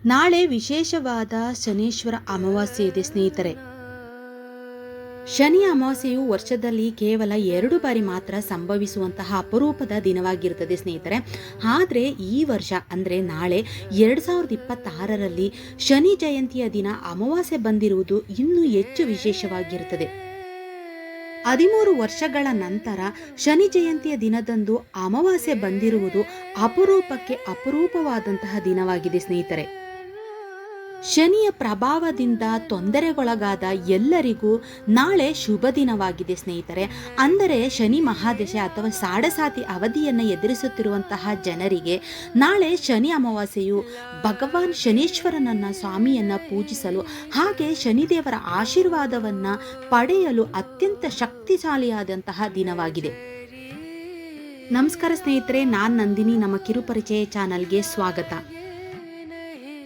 ನಾಳೆ ವಿಶೇಷವಾದ ಶನೀಶ್ವರ ಅಮಾವಾಸ್ಯೆ ಇದೆ ಸ್ನೇಹಿತರೆ. ಶನಿ ಅಮಾವಾಸ್ಯೆಯು ವರ್ಷದಲ್ಲಿ ಕೇವಲ 2 ಬಾರಿ ಮಾತ್ರ ಸಂಭವಿಸುವಂತಹ ಅಪರೂಪದ ದಿನವಾಗಿರುತ್ತದೆ ಸ್ನೇಹಿತರೆ. ಆದರೆ ಈ ವರ್ಷ ಅಂದರೆ ನಾಳೆ 2026ರಲ್ಲಿ ಶನಿ ಜಯಂತಿಯ ದಿನ ಅಮಾವಾಸ್ಯೆ ಬಂದಿರುವುದು ಇನ್ನೂ ಹೆಚ್ಚು ವಿಶೇಷವಾಗಿರುತ್ತದೆ. 13 ವರ್ಷಗಳ ನಂತರ ಶನಿ ಜಯಂತಿಯ ದಿನದಂದು ಅಮಾವಾಸ್ಯೆ ಬಂದಿರುವುದು ಅಪರೂಪವಾದಂತಹ ದಿನವಾಗಿದೆ ಸ್ನೇಹಿತರೆ. ಶನಿಯ ಪ್ರಭಾವದಿಂದ ತೊಂದರೆಗೊಳಗಾದ ಎಲ್ಲರಿಗೂ ನಾಳೆ ಶುಭ ದಿನವಾಗಿದೆ ಸ್ನೇಹಿತರೆ. ಅಂದರೆ ಶನಿ ಮಹಾದಶೆ ಅಥವಾ ಸಾಡಸಾತಿ ಅವಧಿಯನ್ನು ಎದುರಿಸುತ್ತಿರುವಂತಹ ಜನರಿಗೆ ನಾಳೆ ಶನಿ ಅಮಾವಾಸ್ಯೆಯು ಭಗವಾನ್ ಶನೀಶ್ವರನನ್ನ ಸ್ವಾಮಿಯನ್ನ ಪೂಜಿಸಲು ಹಾಗೆ ಶನಿದೇವರ ಆಶೀರ್ವಾದವನ್ನು ಪಡೆಯಲು ಅತ್ಯಂತ ಶಕ್ತಿಶಾಲಿಯಾದಂತಹ ದಿನವಾಗಿದೆ. ನಮಸ್ಕಾರ ಸ್ನೇಹಿತರೆ, ನಾನು ನಂದಿನಿ. ನಮ್ಮ ಕಿರುಪರಿಚಯ ಚಾನಲ್ಗೆ ಸ್ವಾಗತ.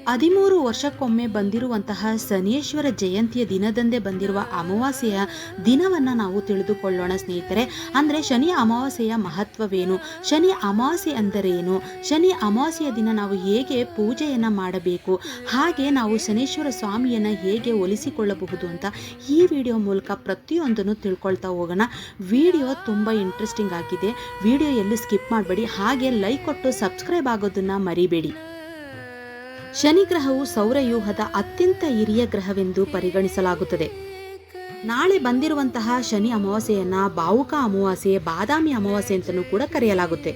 13 ವರ್ಷಕ್ಕೊಮ್ಮೆ ಬಂದಿರುವಂತಹ ಶನೀಶ್ವರ ಜಯಂತಿಯ ದಿನದಂದೇ ಬಂದಿರುವ ಅಮಾವಾಸ್ಯೆಯ ದಿನವನ್ನು ನಾವು ತಿಳಿದುಕೊಳ್ಳೋಣ ಸ್ನೇಹಿತರೆ. ಅಂದರೆ ಶನಿ ಅಮಾವಾಸ್ಯೆಯ ಮಹತ್ವವೇನು, ಶನಿ ಅಮಾವಾಸ್ಯೆ ಅಂದರೆ ಏನು, ಶನಿ ಅಮಾವಾಸ್ಯೆಯ ದಿನ ನಾವು ಹೇಗೆ ಪೂಜೆಯನ್ನು ಮಾಡಬೇಕು, ಹಾಗೆ ನಾವು ಶನೀಶ್ವರ ಸ್ವಾಮಿಯನ್ನು ಹೇಗೆ ಒಲಿಸಿಕೊಳ್ಳಬಹುದು ಅಂತ ಈ ವಿಡಿಯೋ ಮೂಲಕ ಪ್ರತಿಯೊಂದನ್ನು ತಿಳ್ಕೊಳ್ತಾ ಹೋಗೋಣ. ವಿಡಿಯೋ ತುಂಬ ಇಂಟ್ರೆಸ್ಟಿಂಗ್ ಆಗಿದೆ. ವಿಡಿಯೋ ಎಲ್ಲೂ ಸ್ಕಿಪ್ ಮಾಡಬೇಡಿ, ಹಾಗೆ ಲೈಕ್ ಕೊಟ್ಟು ಸಬ್ಸ್ಕ್ರೈಬ್ ಆಗೋದನ್ನು ಮರಿಬೇಡಿ. ಶನಿ ಗ್ರಹವು ಸೌರವ್ಯೂಹದ ಅತ್ಯಂತ ಹಿರಿಯ ಗ್ರಹವೆಂದು ಪರಿಗಣಿಸಲಾಗುತ್ತದೆ. ನಾಳೆ ಬಂದಿರುವಂತಹ ಶನಿ ಅಮಾವಾಸ್ಯೆಯನ್ನ ಭಾವುಕ ಅಮಾವಾಸ್ಯೆ, ಬಾದಾಮಿ ಅಮಾವಾಸ್ಯೆ ಅಂತಲೂ ಕೂಡ ಕರೆಯಲಾಗುತ್ತೆ.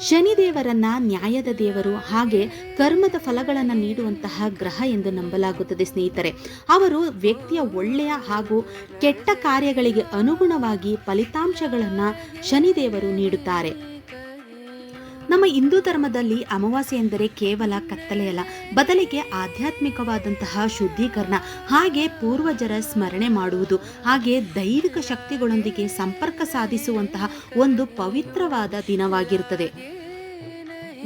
ಶನಿದೇವರನ್ನ ನ್ಯಾಯದ ದೇವರು ಹಾಗೆ ಕರ್ಮದ ಫಲಗಳನ್ನು ನೀಡುವಂತಹ ಗ್ರಹ ಎಂದು ನಂಬಲಾಗುತ್ತದೆ ಸ್ನೇಹಿತರೆ. ಅವರು ವ್ಯಕ್ತಿಯ ಒಳ್ಳೆಯ ಹಾಗೂ ಕೆಟ್ಟ ಕಾರ್ಯಗಳಿಗೆ ಅನುಗುಣವಾಗಿ ಫಲಿತಾಂಶಗಳನ್ನು ಶನಿದೇವರು ನೀಡುತ್ತಾರೆ. ನಮ್ಮ ಹಿಂದೂ ಧರ್ಮದಲ್ಲಿ ಅಮಾವಾಸ್ಯೆ ಎಂದರೆ ಕೇವಲ ಕತ್ತಲೆಯಲ್ಲ, ಬದಲಿಗೆ ಆಧ್ಯಾತ್ಮಿಕವಾದಂತಹ ಶುದ್ಧೀಕರಣ, ಹಾಗೆ ಪೂರ್ವಜರ ಸ್ಮರಣೆ ಮಾಡುವುದು, ಹಾಗೆ ದೈವಿಕ ಶಕ್ತಿಗಳೊಂದಿಗೆ ಸಂಪರ್ಕ ಸಾಧಿಸುವಂತಹ ಒಂದು ಪವಿತ್ರವಾದ ದಿನವಾಗಿರುತ್ತದೆ.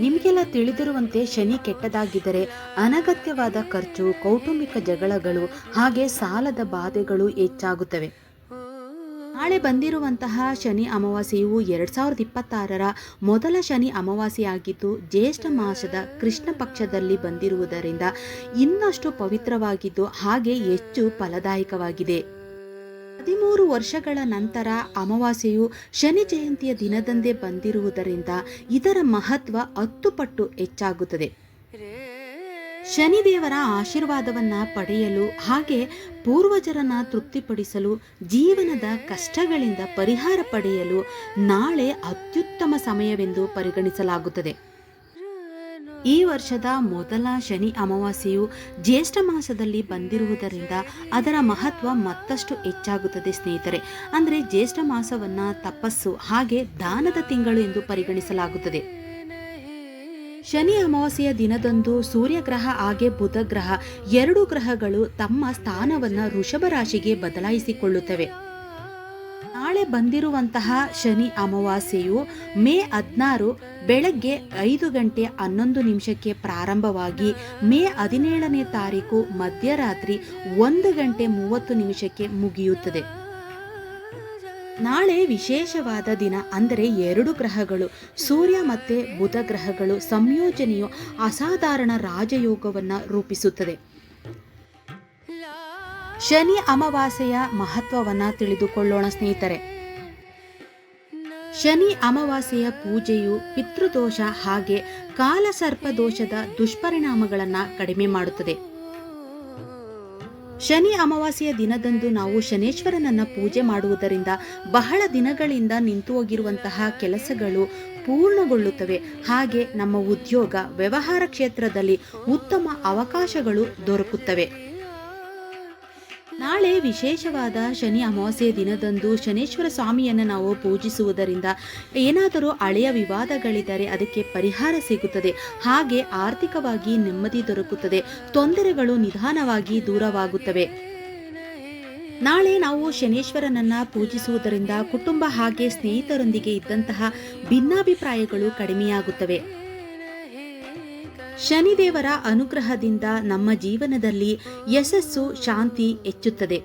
ನಿಮಗೆಲ್ಲ ತಿಳಿದಿರುವಂತೆ ಶನಿ ಕೆಟ್ಟದಾಗಿದ್ದರೆ ಅನಗತ್ಯವಾದ ಖರ್ಚು, ಕೌಟುಂಬಿಕ ಜಗಳಗಳು ಹಾಗೆ ಸಾಲದ ಬಾಧೆಗಳು ಹೆಚ್ಚಾಗುತ್ತವೆ. ನಾಳೆ ಬಂದಿರುವಂತಹ ಶನಿ ಅಮಾವಾಸ್ಯೆಯು 2026ರ ಮೊದಲ ಶನಿ ಅಮಾವಾಸ್ಯೆಯಾಗಿದ್ದು ಜ್ಯೇಷ್ಠ ಮಾಸದ ಕೃಷ್ಣ ಪಕ್ಷದಲ್ಲಿ ಬಂದಿರುವುದರಿಂದ ಇನ್ನಷ್ಟು ಪವಿತ್ರವಾಗಿದ್ದು ಹಾಗೆ ಹೆಚ್ಚು ಫಲದಾಯಕವಾಗಿದೆ. 13 ವರ್ಷಗಳ ನಂತರ ಅಮಾವಾಸ್ಯೆಯು ಶನಿ ಜಯಂತಿಯ ದಿನದಂದೇ ಬಂದಿರುವುದರಿಂದ ಇದರ ಮಹತ್ವ 10 ಪಟ್ಟು ಹೆಚ್ಚಾಗುತ್ತದೆ. ಶನಿದೇವರ ಆಶೀರ್ವಾದವನ್ನ ಪಡೆಯಲು ಹಾಗೆ ಪೂರ್ವಜರನ್ನ ತೃಪ್ತಿಪಡಿಸಲು, ಜೀವನದ ಕಷ್ಟಗಳಿಂದ ಪರಿಹಾರ ಪಡೆಯಲು ನಾಳೆ ಅತ್ಯುತ್ತಮ ಸಮಯವೆಂದು ಪರಿಗಣಿಸಲಾಗುತ್ತದೆ. ಈ ವರ್ಷದ ಮೊದಲ ಶನಿ ಅಮಾವಾಸ್ಯೆಯು ಜ್ಯೇಷ್ಠ ಮಾಸದಲ್ಲಿ ಬಂದಿರುವುದರಿಂದ ಅದರ ಮಹತ್ವ ಮತ್ತಷ್ಟು ಹೆಚ್ಚಾಗುತ್ತದೆ ಸ್ನೇಹಿತರೆ. ಅಂದರೆ ಜ್ಯೇಷ್ಠ ಮಾಸವನ್ನ ತಪಸ್ಸು ಹಾಗೆ ದಾನದ ತಿಂಗಳು ಎಂದು ಪರಿಗಣಿಸಲಾಗುತ್ತದೆ. ಶನಿ ಅಮಾವಾಸ್ಯೆಯ ದಿನದಂದು ಸೂರ್ಯಗ್ರಹ ಹಾಗೆ ಬುಧ ಗ್ರಹ 2 ಗ್ರಹಗಳು ತಮ್ಮ ಸ್ಥಾನವನ್ನು ವೃಷಭ ರಾಶಿಗೆ ಬದಲಾಯಿಸಿಕೊಳ್ಳುತ್ತವೆ. ನಾಳೆ ಬಂದಿರುವಂತಹ ಶನಿ ಅಮಾವಾಸ್ಯೆಯು ಮೇ 16 ಬೆಳಗ್ಗೆ 5:11 ಪ್ರಾರಂಭವಾಗಿ ಮೇ 17ನೇ ತಾರೀಕು ಮಧ್ಯರಾತ್ರಿ 1:30 ಮುಗಿಯುತ್ತದೆ. ನಾಳೆ ವಿಶೇಷವಾದ ದಿನ. ಅಂದರೆ 2 ಗ್ರಹಗಳು ಸೂರ್ಯ ಮತ್ತು ಬುಧ ಗ್ರಹಗಳು ಸಂಯೋಜನೆಯು ಅಸಾಧಾರಣ ರಾಜಯೋಗವನ್ನು ರೂಪಿಸುತ್ತದೆ. ಶನಿ ಅಮಾವಾಸ್ಯೆಯ ಮಹತ್ವವನ್ನು ತಿಳಿದುಕೊಳ್ಳೋಣ ಸ್ನೇಹಿತರೆ. ಶನಿ ಅಮಾವಾಸ್ಯೆಯ ಪೂಜೆಯು ಪಿತೃದೋಷ ಹಾಗೆ ಕಾಲಸರ್ಪ ದೋಷದ ದುಷ್ಪರಿಣಾಮಗಳನ್ನು ಕಡಿಮೆ ಮಾಡುತ್ತದೆ. ಶನಿ ಅಮಾವಾಸ್ಯೆಯ ದಿನದಂದು ನಾವು ಶನೇಶ್ವರನನ್ನ ಪೂಜೆ ಮಾಡುವುದರಿಂದ ಬಹಳ ದಿನಗಳಿಂದ ನಿಂತು ಹೋಗಿರುವಂತಹ ಕೆಲಸಗಳು ಪೂರ್ಣಗೊಳ್ಳುತ್ತವೆ. ಹಾಗೆ ನಮ್ಮ ಉದ್ಯೋಗ, ವ್ಯವಹಾರ ಕ್ಷೇತ್ರದಲ್ಲಿ ಉತ್ತಮ ಅವಕಾಶಗಳು ದೊರಕುತ್ತವೆ. ನಾಳೆ ವಿಶೇಷವಾದ ಶನಿ ಅಮಾವಾಸ್ಯೆಯ ದಿನದಂದು ಶನೇಶ್ವರ ಸ್ವಾಮಿಯನ್ನು ನಾವು ಪೂಜಿಸುವುದರಿಂದ ಏನಾದರೂ ಹಳೆಯ ವಿವಾದಗಳಿದ್ದರೆ ಅದಕ್ಕೆ ಪರಿಹಾರ ಸಿಗುತ್ತದೆ. ಹಾಗೆ ಆರ್ಥಿಕವಾಗಿ ನೆಮ್ಮದಿ ದೊರಕುತ್ತದೆ, ತೊಂದರೆಗಳು ನಿಧಾನವಾಗಿ ದೂರವಾಗುತ್ತವೆ. ನಾಳೆ ನಾವು ಶನೇಶ್ವರನನ್ನ ಪೂಜಿಸುವುದರಿಂದ ಕುಟುಂಬ ಹಾಗೆ ಸ್ನೇಹಿತರೊಂದಿಗೆ ಇದ್ದಂತಹ ಭಿನ್ನಾಭಿಪ್ರಾಯಗಳು ಕಡಿಮೆಯಾಗುತ್ತವೆ. ಶನಿದೇವರ ಅನುಗ್ರಹದಿಂದ ನಮ್ಮ ಜೀವನದಲ್ಲಿ ಯಶಸ್ಸು, ಶಾಂತಿ ಹೆಚ್ಚುತ್ತದೆ.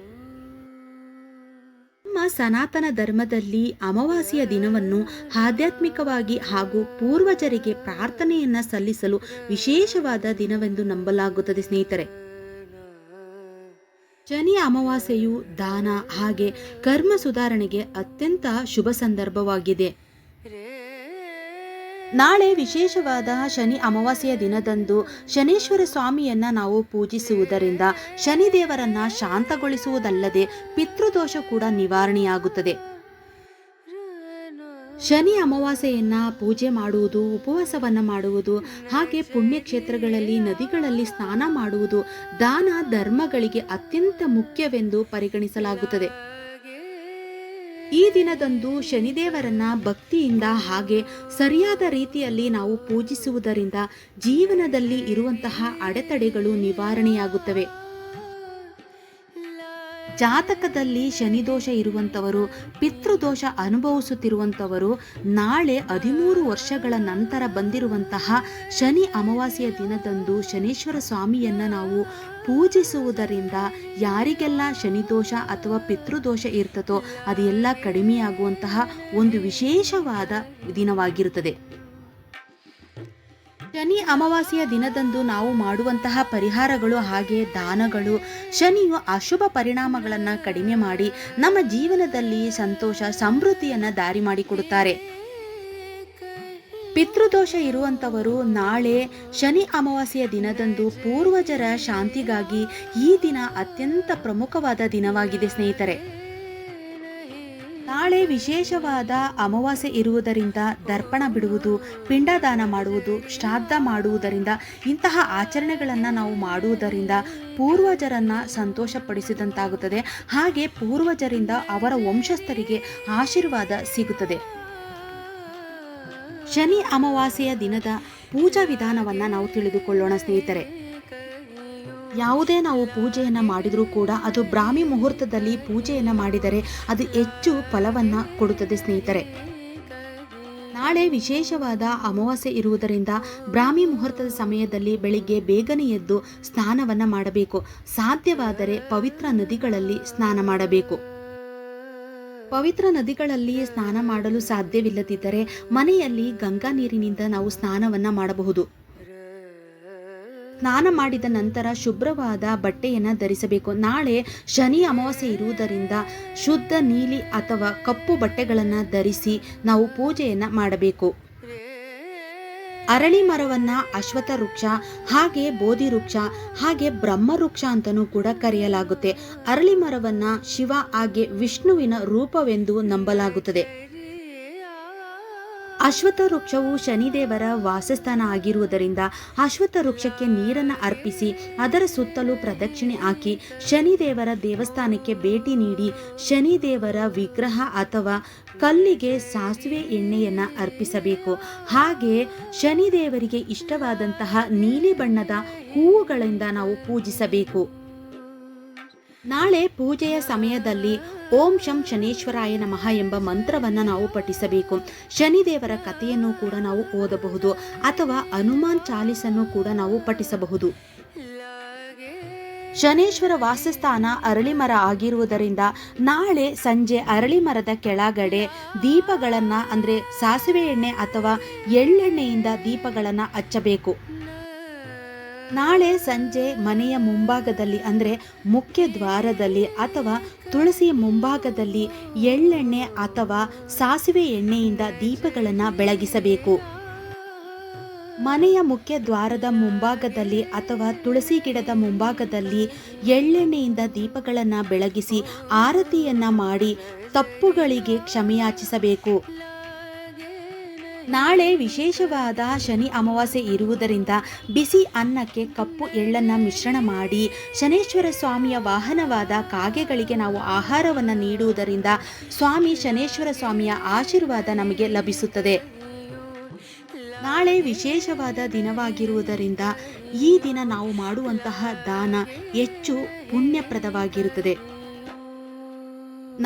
ನಮ್ಮ ಸನಾತನ ಧರ್ಮದಲ್ಲಿ ಅಮಾವಾಸ್ಯೆಯ ದಿನವನ್ನು ಆಧ್ಯಾತ್ಮಿಕವಾಗಿ ಹಾಗೂ ಪೂರ್ವಜರಿಗೆ ಪ್ರಾರ್ಥನೆಯನ್ನ ಸಲ್ಲಿಸಲು ವಿಶೇಷವಾದ ದಿನವೆಂದು ನಂಬಲಾಗುತ್ತದೆ ಸ್ನೇಹಿತರೆ. ಶನಿ ಅಮಾವಾಸ್ಯೆಯು ದಾನ ಹಾಗೆ ಕರ್ಮ ಸುಧಾರಣೆಗೆ ಅತ್ಯಂತ ಶುಭ ಸಂದರ್ಭವಾಗಿದೆ. ನಾಳೆ ವಿಶೇಷವಾದ ಶನಿ ಅಮಾವಾಸ್ಯೆಯ ದಿನದಂದು ಶನೀಶ್ವರ ಸ್ವಾಮಿಯನ್ನ ನಾವು ಪೂಜಿಸುವುದರಿಂದ ಶನಿದೇವರನ್ನ ಶಾಂತಗೊಳಿಸುವುದಲ್ಲದೆ ಪಿತೃದೋಷ ಕೂಡ ನಿವಾರಣೆಯಾಗುತ್ತದೆ. ಶನಿ ಅಮಾವಾಸ್ಯೆಯನ್ನ ಪೂಜೆ ಮಾಡುವುದು, ಉಪವಾಸವನ್ನ ಮಾಡುವುದು ಹಾಗೆ ಪುಣ್ಯಕ್ಷೇತ್ರಗಳಲ್ಲಿ ನದಿಗಳಲ್ಲಿ ಸ್ನಾನ ಮಾಡುವುದು ದಾನ ಧರ್ಮಗಳಿಗೆ ಅತ್ಯಂತ ಮುಖ್ಯವೆಂದು ಪರಿಗಣಿಸಲಾಗುತ್ತದೆ. ಈ ದಿನದಂದು ಶನಿದೇವರನ್ನ ಭಕ್ತಿಯಿಂದ ಹಾಗೆ ಸರಿಯಾದ ರೀತಿಯಲ್ಲಿ ನಾವು ಪೂಜಿಸುವುದರಿಂದ ಜೀವನದಲ್ಲಿ ಇರುವಂತಹ ಅಡೆತಡೆಗಳು ನಿವಾರಣೆಯಾಗುತ್ತವೆ. ಜಾತಕದಲ್ಲಿ ಶನಿದೋಷ ಇರುವಂಥವರು, ಪಿತೃದೋಷ ಅನುಭವಿಸುತ್ತಿರುವಂಥವರು ನಾಳೆ 13 ವರ್ಷಗಳ ನಂತರ ಬಂದಿರುವಂತಹ ಶನಿ ಅಮಾವಾಸ್ಯೆಯ ದಿನದಂದು ಶನೀಶ್ವರ ಸ್ವಾಮಿಯನ್ನ ನಾವು ಪೂಜಿಸುವುದರಿಂದ ಯಾರಿಗೆಲ್ಲ ಶನಿದೋಷ ಅಥವಾ ಪಿತೃದೋಷ ಇರ್ತದೋ ಅದೆಲ್ಲ ಕಡಿಮೆಯಾಗುವಂತಹ ಒಂದು ವಿಶೇಷವಾದ ದಿನವಾಗಿರುತ್ತದೆ. ಶನಿ ಅಮಾವಾಸ್ಯೆಯ ದಿನದಂದು ನಾವು ಮಾಡುವಂತಹ ಪರಿಹಾರಗಳು ಹಾಗೆ ದಾನಗಳು ಶನಿಯು ಅಶುಭ ಪರಿಣಾಮಗಳನ್ನು ಕಡಿಮೆ ಮಾಡಿ ನಮ್ಮ ಜೀವನದಲ್ಲಿ ಸಂತೋಷ ಸಮೃದ್ಧಿಯನ್ನು ದಾರಿ ಮಾಡಿಕೊಡುತ್ತಾರೆ. ಪಿತೃದೋಷ ಇರುವಂಥವರು ನಾಳೆ ಶನಿ ಅಮಾವಾಸ್ಯೆಯ ದಿನದಂದು ಪೂರ್ವಜರ ಶಾಂತಿಗಾಗಿ ಈ ದಿನ ಅತ್ಯಂತ ಪ್ರಮುಖವಾದ ದಿನವಾಗಿದೆ ಸ್ನೇಹಿತರೆ. ನಾಳೆ ವಿಶೇಷವಾದ ಅಮಾವಾಸ್ಯೆ ಇರುವುದರಿಂದ ದರ್ಪಣ ಬಿಡುವುದು, ಪಿಂಡದಾನ ಮಾಡುವುದು, ಶ್ರಾದ್ದ ಮಾಡುವುದರಿಂದ ಇಂತಹ ಆಚರಣೆಗಳನ್ನು ನಾವು ಮಾಡುವುದರಿಂದ ಪೂರ್ವಜರನ್ನು ಸಂತೋಷಪಡಿಸಿದಂತಾಗುತ್ತದೆ. ಹಾಗೆ ಪೂರ್ವಜರಿಂದ ಅವರ ವಂಶಸ್ಥರಿಗೆ ಆಶೀರ್ವಾದ ಸಿಗುತ್ತದೆ. ಶನಿ ಅಮಾವಾಸ್ಯೆಯ ದಿನದ ಪೂಜಾ ವಿಧಾನವನ್ನು ನಾವು ತಿಳಿದುಕೊಳ್ಳೋಣ ಸ್ನೇಹಿತರೆ. ಯಾವುದೇ ನಾವು ಪೂಜೆಯನ್ನು ಮಾಡಿದರೂ ಕೂಡ ಅದು ಬ್ರಾಹ್ಮಿ ಮುಹೂರ್ತದಲ್ಲಿ ಪೂಜೆಯನ್ನು ಮಾಡಿದರೆ ಅದು ಹೆಚ್ಚು ಫಲವನ್ನು ಕೊಡುತ್ತದೆ ಸ್ನೇಹಿತರೆ. ನಾಳೆ ವಿಶೇಷವಾದ ಅಮಾವಾಸ್ಯೆ ಇರುವುದರಿಂದ ಬ್ರಾಹ್ಮಿ ಮುಹೂರ್ತದ ಸಮಯದಲ್ಲಿ ಬೆಳಿಗ್ಗೆ ಬೇಗನೆ ಎದ್ದು ಸ್ನಾನವನ್ನು ಮಾಡಬೇಕು. ಸಾಧ್ಯವಾದರೆ ಪವಿತ್ರ ನದಿಗಳಲ್ಲಿ ಸ್ನಾನ ಮಾಡಬೇಕು. ಪವಿತ್ರ ನದಿಗಳಲ್ಲಿ ಸ್ನಾನ ಮಾಡಲು ಸಾಧ್ಯವಿಲ್ಲದಿದ್ದರೆ ಮನೆಯಲ್ಲಿ ಗಂಗಾ ನೀರಿನಿಂದ ನಾವು ಸ್ನಾನವನ್ನು ಮಾಡಬಹುದು. ಸ್ನಾನ ಮಾಡಿದ ನಂತರ ಶುಭ್ರವಾದ ಬಟ್ಟೆಯನ್ನು ಧರಿಸಬೇಕು. ನಾಳೆ ಶನಿ ಅಮಾವಾಸ್ಯೆ ಇರುವುದರಿಂದ ಶುದ್ಧ ನೀಲಿ ಅಥವಾ ಕಪ್ಪು ಬಟ್ಟೆಗಳನ್ನು ಧರಿಸಿ ನಾವು ಪೂಜೆಯನ್ನು ಮಾಡಬೇಕು. ಅರಳಿ ಮರವನ್ನ ಅಶ್ವತ್ಥ ವೃಕ್ಷ ಹಾಗೆ ಬೋಧಿ ವೃಕ್ಷ ಹಾಗೆ ಬ್ರಹ್ಮ ವೃಕ್ಷ ಅಂತಲೂ ಕೂಡ ಕರೆಯಲಾಗುತ್ತೆ. ಅರಳಿ ಮರವನ್ನ ಶಿವ ಹಾಗೆ ವಿಷ್ಣುವಿನ ರೂಪವೆಂದು ನಂಬಲಾಗುತ್ತದೆ. ಅಶ್ವತ್ಥ ವೃಕ್ಷವು ಶನಿದೇವರ ವಾಸಸ್ಥಾನ ಆಗಿರುವುದರಿಂದ ಅಶ್ವತ್ಥ ವೃಕ್ಷಕ್ಕೆ ನೀರನ್ನು ಅರ್ಪಿಸಿ ಅದರ ಸುತ್ತಲೂ ಪ್ರದಕ್ಷಿಣೆ ಹಾಕಿ ಶನಿದೇವರ ದೇವಸ್ಥಾನಕ್ಕೆ ಭೇಟಿ ನೀಡಿ ಶನಿದೇವರ ವಿಗ್ರಹ ಅಥವಾ ಕಲ್ಲಿಗೆ ಸಾಸಿವೆ ಎಣ್ಣೆಯನ್ನು ಅರ್ಪಿಸಬೇಕು. ಹಾಗೆ ಶನಿದೇವರಿಗೆ ಇಷ್ಟವಾದಂತಹ ನೀಲಿ ಬಣ್ಣದ ಹೂವುಗಳಿಂದ ನಾವು ಪೂಜಿಸಬೇಕು. ನಾಳೆ ಪೂಜೆಯ ಸಮಯದಲ್ಲಿ ಓಂ ಶಂ ಶನೇಶ್ವರಾಯ ನಮಃ ಎಂಬ ಮಂತ್ರವನ್ನು ನಾವು ಪಠಿಸಬೇಕು. ಶನಿದೇವರ ಕಥೆಯನ್ನು ಕೂಡ ನಾವು ಓದಬಹುದು ಅಥವಾ ಹನುಮಾನ್ ಚಾಲಿಸನ್ನು ಕೂಡ ನಾವು ಪಠಿಸಬಹುದು. ಶನೇಶ್ವರ ವಾಸಸ್ಥಾನ ಅರಳಿಮರ ಆಗಿರುವುದರಿಂದ ನಾಳೆ ಸಂಜೆ ಅರಳಿಮರದ ಕೆಳಗಡೆ ದೀಪಗಳನ್ನು ಅಂದರೆ ಸಾಸಿವೆ ಎಣ್ಣೆ ಅಥವಾ ಎಳ್ಳೆಣ್ಣೆಯಿಂದ ದೀಪಗಳನ್ನು ಹಚ್ಚಬೇಕು. ನಾಳೆ ಸಂಜೆ ಮನೆಯ ಮುಂಭಾಗದಲ್ಲಿ ಅಂದರೆ ಮುಖ್ಯ ದ್ವಾರದಲ್ಲಿ ಅಥವಾ ತುಳಸಿಯ ಮುಂಭಾಗದಲ್ಲಿ ಎಳ್ಳೆಣ್ಣೆ ಅಥವಾ ಸಾಸಿವೆ ಎಣ್ಣೆಯಿಂದ ದೀಪಗಳನ್ನು ಬೆಳಗಿಸಬೇಕು. ಮನೆಯ ಮುಖ್ಯ ದ್ವಾರದ ಮುಂಭಾಗದಲ್ಲಿ ಅಥವಾ ತುಳಸಿ ಗಿಡದ ಮುಂಭಾಗದಲ್ಲಿ ಎಳ್ಳೆಣ್ಣೆಯಿಂದ ದೀಪಗಳನ್ನು ಬೆಳಗಿಸಿ ಆರತಿಯನ್ನು ಮಾಡಿ ತಪ್ಪುಗಳಿಗೆ ಕ್ಷಮೆಯಾಚಿಸಬೇಕು. ನಾಳೆ ವಿಶೇಷವಾದ ಶನಿ ಅಮಾವಾಸ್ಯೆ ಇರುವುದರಿಂದ ಬಿಸಿ ಅನ್ನಕ್ಕೆ ಕಪ್ಪು ಎಳ್ಳನ್ನು ಮಿಶ್ರಣ ಮಾಡಿ ಶನೇಶ್ವರ ಸ್ವಾಮಿಯ ವಾಹನವಾದ ಕಾಗೆಗಳಿಗೆ ನಾವು ಆಹಾರವನ್ನು ನೀಡುವುದರಿಂದ ಸ್ವಾಮಿ ಶನೇಶ್ವರ ಸ್ವಾಮಿಯ ಆಶೀರ್ವಾದ ನಮಗೆ ಲಭಿಸುತ್ತದೆ. ನಾಳೆ ವಿಶೇಷವಾದ ದಿನವಾಗಿರುವುದರಿಂದ ಈ ದಿನ ನಾವು ಮಾಡುವಂತಹ ದಾನ ಹೆಚ್ಚು ಪುಣ್ಯಪ್ರದವಾಗಿರುತ್ತದೆ.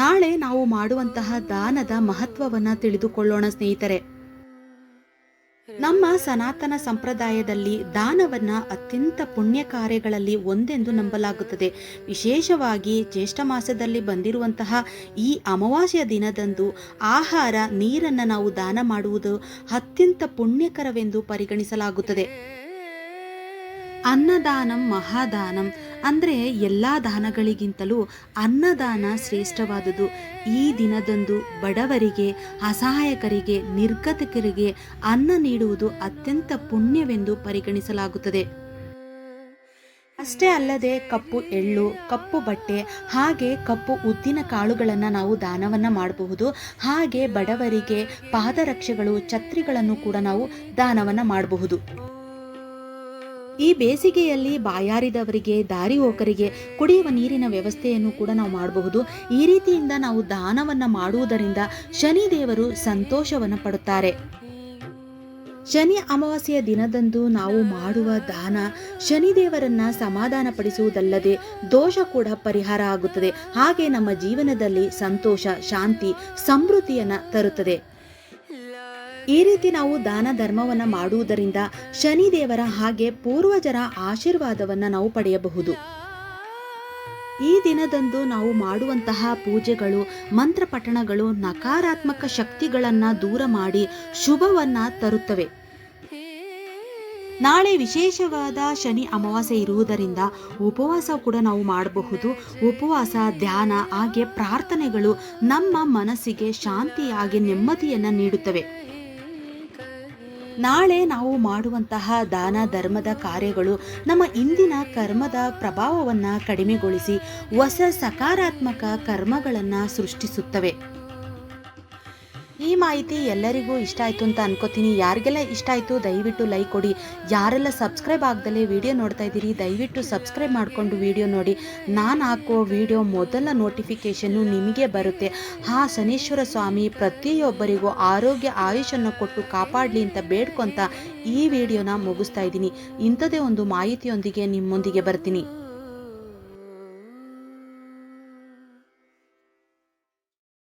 ನಾಳೆ ನಾವು ಮಾಡುವಂತಹ ದಾನದ ಮಹತ್ವವನ್ನು ತಿಳಿದುಕೊಳ್ಳೋಣ ಸ್ನೇಹಿತರೆ. ನಮ್ಮ ಸನಾತನ ಸಂಪ್ರದಾಯದಲ್ಲಿ ದಾನವನ್ನ ಅತ್ಯಂತ ಪುಣ್ಯ ಕಾರ್ಯಗಳಲ್ಲಿ ಒಂದೆಂದು ನಂಬಲಾಗುತ್ತದೆ. ವಿಶೇಷವಾಗಿ ಜ್ಯೇಷ್ಠ ಮಾಸದಲ್ಲಿ ಬಂದಿರುವಂತಹ ಈ ಅಮಾವಾಸ್ಯ ದಿನದಂದು ಆಹಾರ ನೀರನ್ನು ನಾವು ದಾನ ಮಾಡುವುದು ಅತ್ಯಂತ ಪುಣ್ಯಕರವೆಂದು ಪರಿಗಣಿಸಲಾಗುತ್ತದೆ. ಅನ್ನದಾನಂ ಮಹಾದಾನಂ ಅಂದರೆ ಎಲ್ಲ ದಾನಗಳಿಗಿಂತಲೂ ಅನ್ನದಾನ ಶ್ರೇಷ್ಠವಾದುದು. ಈ ದಿನದಂದು ಬಡವರಿಗೆ, ಅಸಹಾಯಕರಿಗೆ, ನಿರ್ಗತಿಕರಿಗೆ ಅನ್ನ ನೀಡುವುದು ಅತ್ಯಂತ ಪುಣ್ಯವೆಂದು ಪರಿಗಣಿಸಲಾಗುತ್ತದೆ. ಅಷ್ಟೇ ಅಲ್ಲದೆ ಕಪ್ಪು ಎಳ್ಳು, ಕಪ್ಪು ಬಟ್ಟೆ, ಹಾಗೆ ಕಪ್ಪು ಉದ್ದಿನ ಕಾಳುಗಳನ್ನು ನಾವು ದಾನವನ್ನು ಮಾಡಬಹುದು. ಹಾಗೆ ಬಡವರಿಗೆ ಪಾದರಕ್ಷೆಗಳು, ಛತ್ರಿಗಳನ್ನು ಕೂಡ ನಾವು ದಾನವನ್ನು ಮಾಡಬಹುದು. ಈ ಬೇಸಿಗೆಯಲ್ಲಿ ಬಾಯಾರಿದವರಿಗೆ, ದಾರಿ ಹೋಕರಿಗೆ ಕುಡಿಯುವ ನೀರಿನ ವ್ಯವಸ್ಥೆಯನ್ನು ಕೂಡ ನಾವು ಮಾಡಬಹುದು. ಈ ರೀತಿಯಿಂದ ನಾವು ದಾನವನ್ನು ಮಾಡುವುದರಿಂದ ಶನಿದೇವರು ಸಂತೋಷವನ್ನು ಪಡುತ್ತಾರೆ. ಶನಿ ಅಮಾವಾಸ್ಯೆಯ ದಿನದಂದು ನಾವು ಮಾಡುವ ದಾನ ಶನಿದೇವರನ್ನ ಸಮಾಧಾನ ಪಡಿಸುವುದಲ್ಲದೆ ದೋಷ ಕೂಡ ಪರಿಹಾರ ಆಗುತ್ತದೆ. ಹಾಗೆ ನಮ್ಮ ಜೀವನದಲ್ಲಿ ಸಂತೋಷ, ಶಾಂತಿ, ಸಮೃದ್ಧಿಯನ್ನು ತರುತ್ತದೆ. ಈ ರೀತಿ ನಾವು ದಾನ ಧರ್ಮವನ್ನು ಮಾಡುವುದರಿಂದ ಶನಿದೇವರ ಹಾಗೆ ಪೂರ್ವಜರ ಆಶೀರ್ವಾದವನ್ನು ನಾವು ಪಡೆಯಬಹುದು. ಈ ದಿನದಂದು ನಾವು ಮಾಡುವಂತಹ ಪೂಜೆಗಳು, ಮಂತ್ರ ಪಠಣಗಳು ನಕಾರಾತ್ಮಕ ಶಕ್ತಿಗಳನ್ನು ದೂರ ಮಾಡಿ ಶುಭವನ್ನ ತರುತ್ತವೆ. ನಾಳೆ ವಿಶೇಷವಾದ ಶನಿ ಅಮಾವಾಸ್ಯೆ ಇರುವುದರಿಂದ ಉಪವಾಸ ಕೂಡ ನಾವು ಮಾಡಬಹುದು. ಉಪವಾಸ, ಧ್ಯಾನ ಹಾಗೆ ಪ್ರಾರ್ಥನೆಗಳು ನಮ್ಮ ಮನಸ್ಸಿಗೆ ಶಾಂತಿ ಹಾಗೆ ನೆಮ್ಮದಿಯನ್ನು ನೀಡುತ್ತವೆ. ನಾಳೆ ನಾವು ಮಾಡುವಂತಹ ದಾನ ಧರ್ಮದ ಕಾರ್ಯಗಳು ನಮ್ಮ ಇಂದಿನ ಕರ್ಮದ ಪ್ರಭಾವವನ್ನು ಕಡಿಮೆಗೊಳಿಸಿ ಹೊಸ ಸಕಾರಾತ್ಮಕ ಕರ್ಮಗಳನ್ನು ಸೃಷ್ಟಿಸುತ್ತವೆ. ಈ ಮಾಹಿತಿ ಎಲ್ಲರಿಗೂ ಇಷ್ಟ ಆಯಿತು ಅಂತ ಅನ್ಕೋತೀನಿ. ಯಾರಿಗೆಲ್ಲ ಇಷ್ಟ ಆಯಿತು ದಯವಿಟ್ಟು ಲೈಕ್ ಕೊಡಿ. ಯಾರೆಲ್ಲ ಸಬ್ಸ್ಕ್ರೈಬ್ ಆಗದಲ್ಲೇ ವಿಡಿಯೋ ನೋಡ್ತಾ ಇದ್ದೀರಿ ದಯವಿಟ್ಟು ಸಬ್ಸ್ಕ್ರೈಬ್ ಮಾಡಿಕೊಂಡು ವಿಡಿಯೋ ನೋಡಿ. ನಾನು ಹಾಕೋ ವಿಡಿಯೋ ಮೊದಲ ನೋಟಿಫಿಕೇಷನ್ನು ನಿಮಗೆ ಬರುತ್ತೆ. ಶನೀಶ್ವರ ಸ್ವಾಮಿ ಪ್ರತಿಯೊಬ್ಬರಿಗೂ ಆರೋಗ್ಯ ಆಯುಷನ್ನು ಕೊಟ್ಟು ಕಾಪಾಡಲಿ ಅಂತ ಬೇಡ್ಕೊತ ಈ ವಿಡಿಯೋನ ಮುಗಿಸ್ತಾ ಇದ್ದೀನಿ. ಇಂಥದೇ ಒಂದು ಮಾಹಿತಿಯೊಂದಿಗೆ ನಿಮ್ಮೊಂದಿಗೆ ಬರ್ತೀನಿ.